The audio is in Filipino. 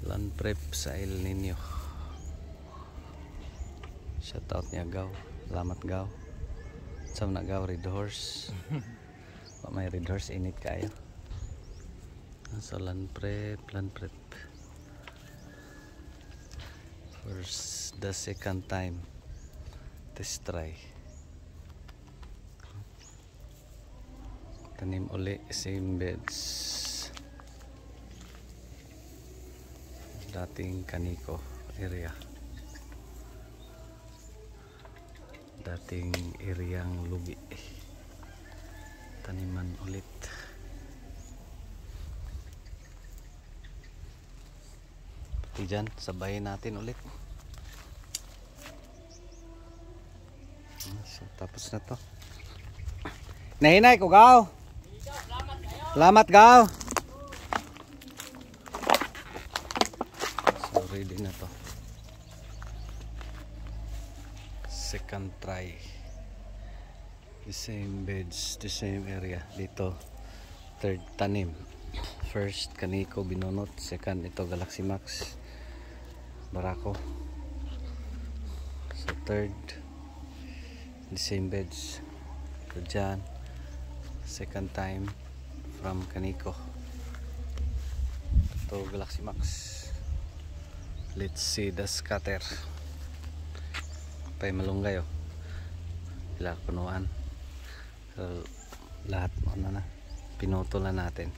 land prep sa El Nino. Shoutout niya Gaw. Salamat Gaw. Saan na Gaw? Red Horse. May Red Horse init kayo. So land prep. First, the second time test try. Tanim uli, same beds. Dating Kaniko area. Dating ereyang Lugi. Taniman ulit. Pati dyan, sabayin natin ulit. So, tapos na to. Nahinay ko Gaw. Salamat Gaw. So ready na to. Second try. The same beds, the same area. Dito third tanim. First Kaniko binunot, second ito Galaxy Max Barako. So third the same beds. So dyan second time from Kaniko. Ito Galaxy Max. Let's see the scatter. Pay malunggay oh. Sila punuan. So, lahat ano na pinuto na natin.